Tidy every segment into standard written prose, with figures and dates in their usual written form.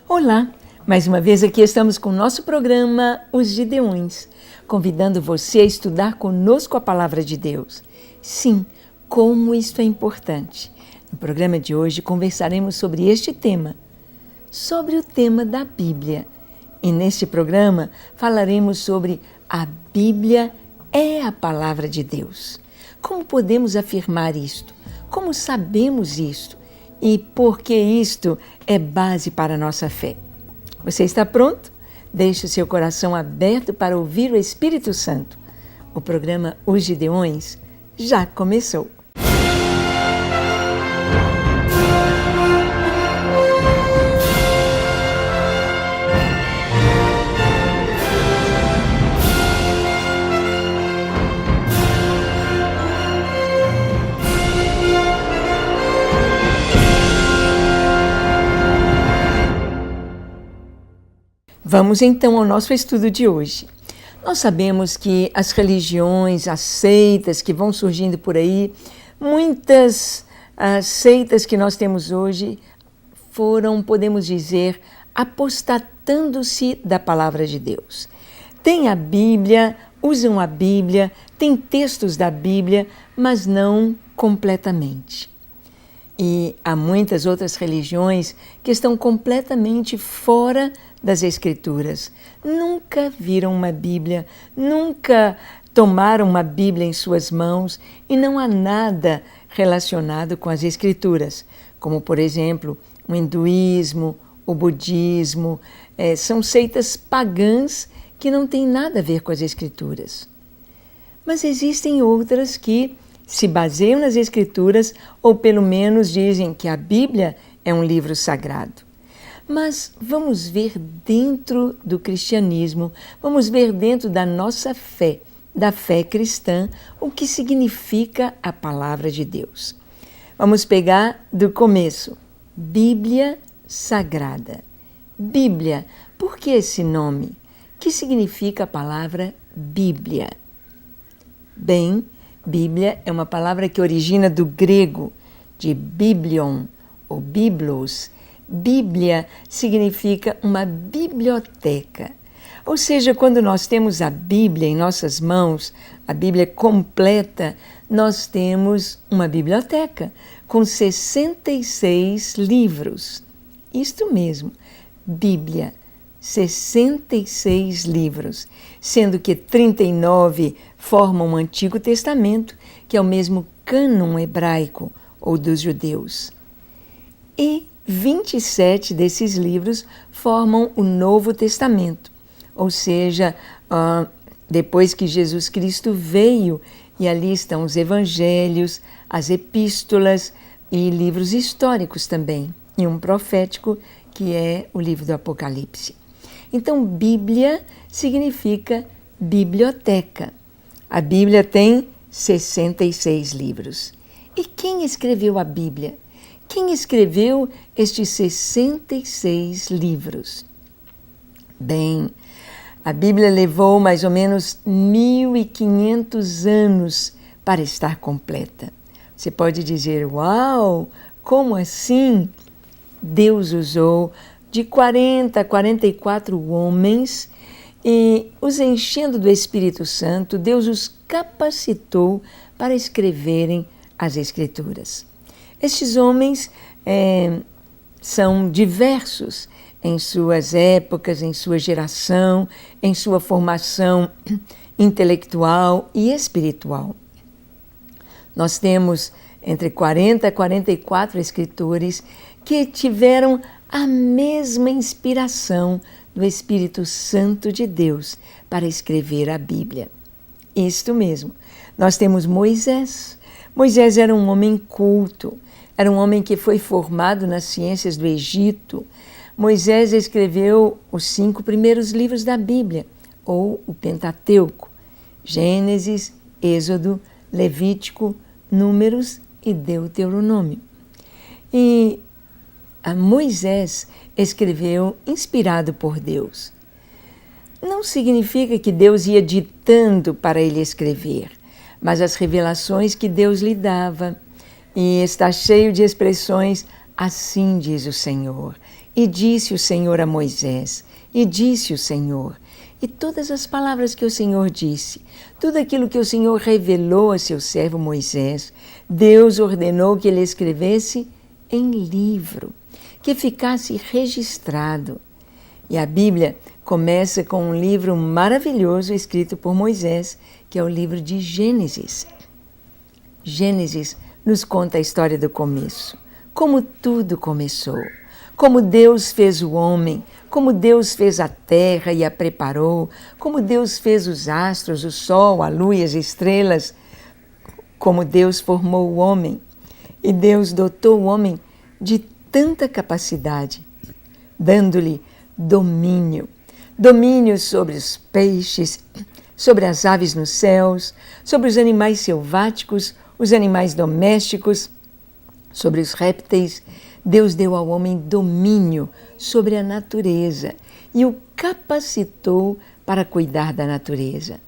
Olá, mais uma vez aqui estamos com o nosso programa Os Gideões, convidando você a estudar conosco a Palavra de Deus. Sim, como isto é importante. No programa de hoje conversaremos sobre este tema, sobre o tema da Bíblia. E neste programa falaremos sobre a Bíblia é a Palavra de Deus. Como podemos afirmar isto? Como sabemos isto? E por que isto é base para a nossa fé? Você está pronto? Deixe o seu coração aberto para ouvir o Espírito Santo. O programa Os Gideões já começou. Vamos então ao nosso estudo de hoje. Nós sabemos que as religiões, as seitas que vão surgindo por aí, muitas seitas que nós temos hoje foram, podemos dizer, apostatando-se da palavra de Deus. Tem a Bíblia, usam a Bíblia, tem textos da Bíblia, mas não completamente. E há muitas outras religiões que estão completamente fora das Escrituras. Nunca viram uma Bíblia, nunca tomaram uma Bíblia em suas mãos e não há nada relacionado com as Escrituras, como, por exemplo, o hinduísmo, o budismo, são seitas pagãs que não têm nada a ver com as Escrituras. Mas existem outras que se baseiam nas Escrituras ou pelo menos dizem que a Bíblia é um livro sagrado. Mas vamos ver dentro do cristianismo, vamos ver dentro da nossa fé, da fé cristã, o que significa a palavra de Deus. Vamos pegar do começo. Bíblia Sagrada. Bíblia, por que esse nome? O que significa a palavra Bíblia? Bem, Bíblia é uma palavra que origina do grego, de biblion ou biblos. Bíblia significa uma biblioteca. Ou seja, quando nós temos a Bíblia em nossas mãos, a Bíblia completa, nós temos uma biblioteca com 66 livros. Isto mesmo, Bíblia, 66 livros, sendo que 39 formam o Antigo Testamento, que é o mesmo cânon hebraico ou dos judeus. E 27 desses livros formam o Novo Testamento, ou seja, depois que Jesus Cristo veio, e ali estão os evangelhos, as epístolas e livros históricos também, e um profético que é o livro do Apocalipse. Então, Bíblia significa biblioteca. A Bíblia tem 66 livros. E quem escreveu a Bíblia? Quem escreveu estes 66 livros? Bem, a Bíblia levou mais ou menos 1.500 anos para estar completa. Você pode dizer, uau, como assim? Deus usou de 40 a 44 homens e os enchendo do Espírito Santo, Deus os capacitou para escreverem as Escrituras. Estes homens são diversos em suas épocas, em sua geração, em sua formação intelectual e espiritual. Nós temos entre 40 a 44 escritores que tiveram a mesma inspiração do Espírito Santo de Deus para escrever a Bíblia. Isto mesmo. Nós temos Moisés. Moisés era um homem culto, era um homem que foi formado nas ciências do Egito. Moisés escreveu os 5 primeiros livros da Bíblia, ou o Pentateuco: Gênesis, Êxodo, Levítico, Números e Deuteronômio. E Moisés escreveu inspirado por Deus. Não significa que Deus ia ditando para ele escrever, mas as revelações que Deus lhe dava. E está cheio de expressões, assim diz o Senhor. E disse o Senhor a Moisés, e disse o Senhor, e todas as palavras que o Senhor disse, tudo aquilo que o Senhor revelou a seu servo Moisés, Deus ordenou que ele escrevesse em livro, que ficasse registrado. E a Bíblia começa com um livro maravilhoso escrito por Moisés, que é o livro de Gênesis. Gênesis nos conta a história do começo, como tudo começou, como Deus fez o homem, como Deus fez a terra e a preparou, como Deus fez os astros, o sol, a lua e as estrelas, como Deus formou o homem. E Deus dotou o homem de tanta capacidade, dando-lhe domínio sobre os peixes, sobre as aves nos céus, sobre os animais selváticos, os animais domésticos, sobre os répteis. Deus deu ao homem domínio sobre a natureza e o capacitou para cuidar da natureza.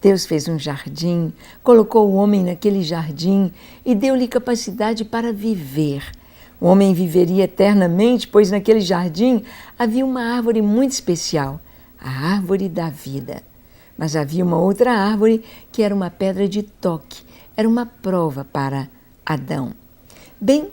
Deus fez um jardim, colocou o homem naquele jardim e deu-lhe capacidade para viver. O homem viveria eternamente, pois naquele jardim havia uma árvore muito especial, a árvore da vida. Mas havia uma outra árvore que era uma pedra de toque, era uma prova para Adão. Bem,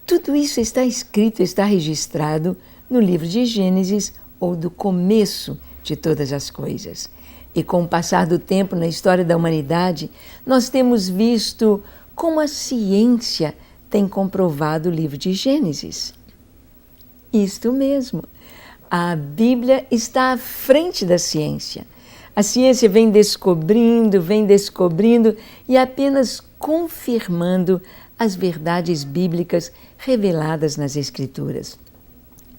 tudo isso está escrito, está registrado no livro de Gênesis, ou do começo de todas as coisas. E com o passar do tempo na história da humanidade, nós temos visto como a ciência tem comprovado o livro de Gênesis. Isto mesmo, a Bíblia está à frente da ciência. A ciência vem descobrindo e apenas confirmando as verdades bíblicas reveladas nas Escrituras.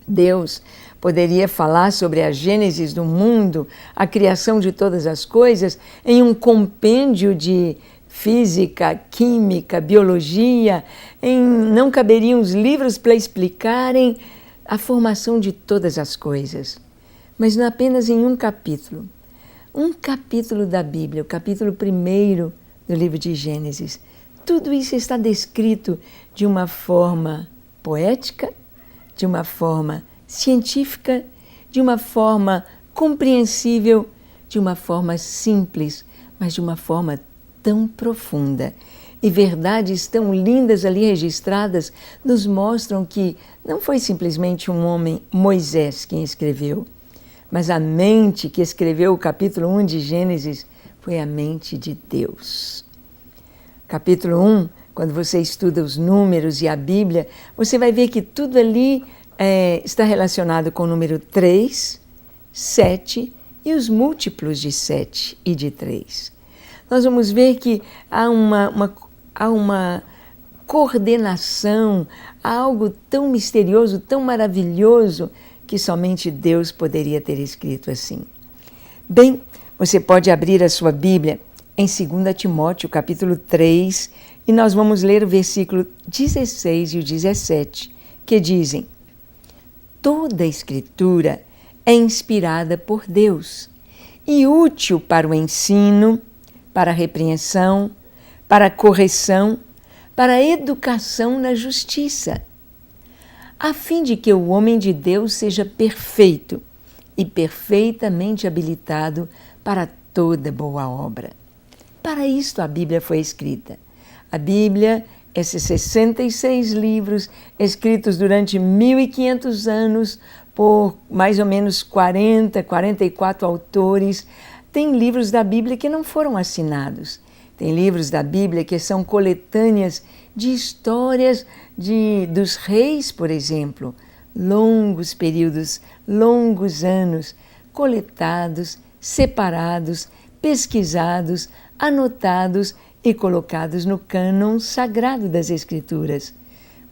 Deus poderia falar sobre a gênese do mundo, a criação de todas as coisas, em um compêndio de física, química, biologia, não caberiam os livros para explicarem a formação de todas as coisas. Mas não apenas em um capítulo da Bíblia, o capítulo 1 do livro de Gênesis. Tudo isso está descrito de uma forma poética, de uma forma científica, de uma forma compreensível, de uma forma simples, mas de uma forma tão profunda. E verdades tão lindas ali registradas nos mostram que não foi simplesmente um homem, Moisés, quem escreveu, mas a mente que escreveu o capítulo 1 de Gênesis foi a mente de Deus. Capítulo 1, quando você estuda os números e a Bíblia, você vai ver que tudo ali está relacionado com o número 3, 7 e os múltiplos de 7 e de 3. Nós vamos ver que há uma coordenação, há algo tão misterioso, tão maravilhoso, que somente Deus poderia ter escrito assim. Bem, você pode abrir a sua Bíblia em 2 Timóteo, capítulo 3, e nós vamos ler o versículo 16 e o 17, que dizem: toda a Escritura é inspirada por Deus e útil para o ensino, para a repreensão, para a correção, para a educação na justiça, a fim de que o homem de Deus seja perfeito e perfeitamente habilitado para toda boa obra. Para isto a Bíblia foi escrita. A Bíblia, esses 66 livros, escritos durante 1.500 anos por mais ou menos 44 autores, tem livros da Bíblia que não foram assinados. Tem livros da Bíblia que são coletâneas de histórias dos reis, por exemplo. Longos períodos, longos anos, coletados, separados, pesquisados, anotados e colocados no cânon sagrado das Escrituras.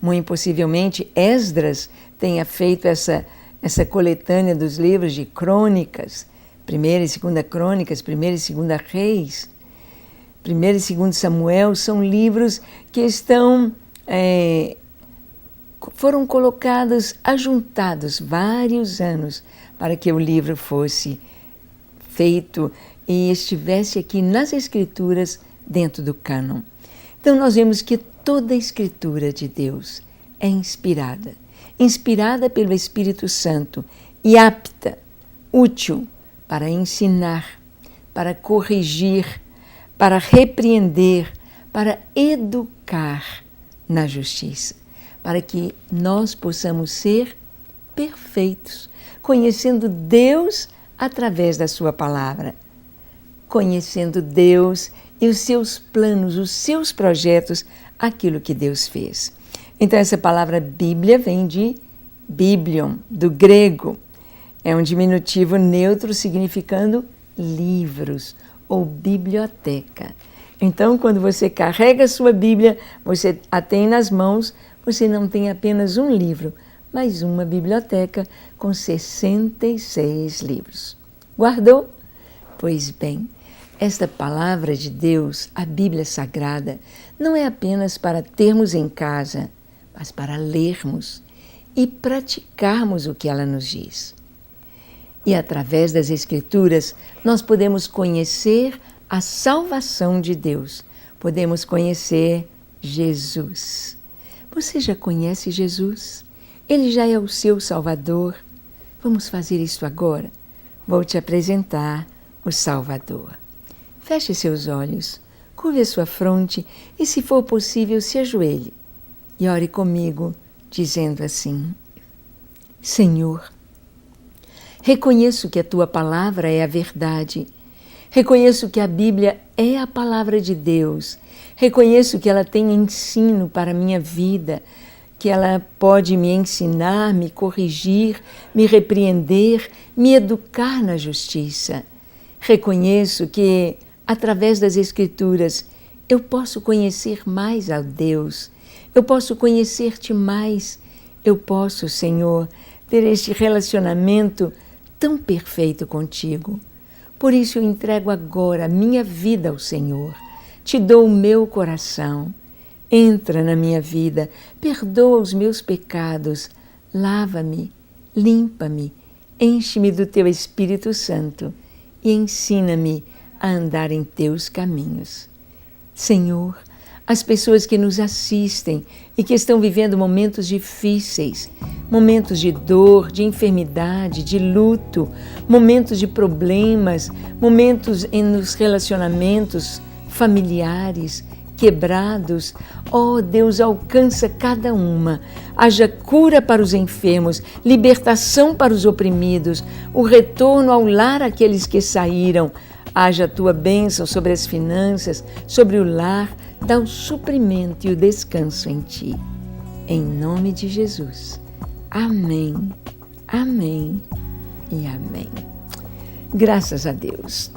Muito possivelmente Esdras tenha feito essa coletânea dos livros de crônicas, 1ª e 2ª Crônicas, 1ª e 2ª Reis, 1º e 2º Samuel, são livros que foram colocados, ajuntados vários anos para que o livro fosse feito e estivesse aqui nas Escrituras dentro do cânon. Então nós vemos que toda a Escritura de Deus é inspirada. inspirada pelo Espírito Santo e apta, útil para ensinar, para corrigir, para repreender, para educar na justiça, para que nós possamos ser perfeitos, conhecendo Deus através da sua palavra, conhecendo Deus e os seus planos, os seus projetos, aquilo que Deus fez. Então essa palavra Bíblia vem de biblion, do grego. É um diminutivo neutro significando livros ou biblioteca. Então, quando você carrega a sua Bíblia, você a tem nas mãos, você não tem apenas um livro, mas uma biblioteca com 66 livros. Guardou? Pois bem, esta palavra de Deus, a Bíblia Sagrada, não é apenas para termos em casa, mas para lermos e praticarmos o que ela nos diz. E através das Escrituras, nós podemos conhecer a salvação de Deus. Podemos conhecer Jesus. Você já conhece Jesus? Ele já é o seu Salvador. Vamos fazer isso agora? Vou te apresentar o Salvador. Feche seus olhos, curve a sua fronte e, se for possível, se ajoelhe. E ore comigo, dizendo assim: Senhor, reconheço que a Tua palavra é a verdade. Reconheço que a Bíblia é a palavra de Deus. Reconheço que ela tem ensino para a minha vida, que ela pode me ensinar, me corrigir, me repreender, me educar na justiça. Reconheço que, através das Escrituras, eu posso conhecer mais a Deus, eu posso conhecer-te mais, eu posso, Senhor, ter este relacionamento tão perfeito contigo. Por isso eu entrego agora a minha vida ao Senhor, te dou o meu coração. Entra na minha vida, perdoa os meus pecados, lava-me, limpa-me, enche-me do Teu Espírito Santo e ensina-me a andar em Teus caminhos. Senhor, as pessoas que nos assistem e que estão vivendo momentos difíceis, momentos de dor, de enfermidade, de luto, momentos de problemas, momentos nos relacionamentos familiares, quebrados. Oh, Deus, alcança cada uma. Haja cura para os enfermos, libertação para os oprimidos, o retorno ao lar àqueles que saíram. Haja a Tua bênção sobre as finanças, sobre o lar, dá o suprimento e o descanso em Ti. Em nome de Jesus. Amém, amém e amém. Graças a Deus.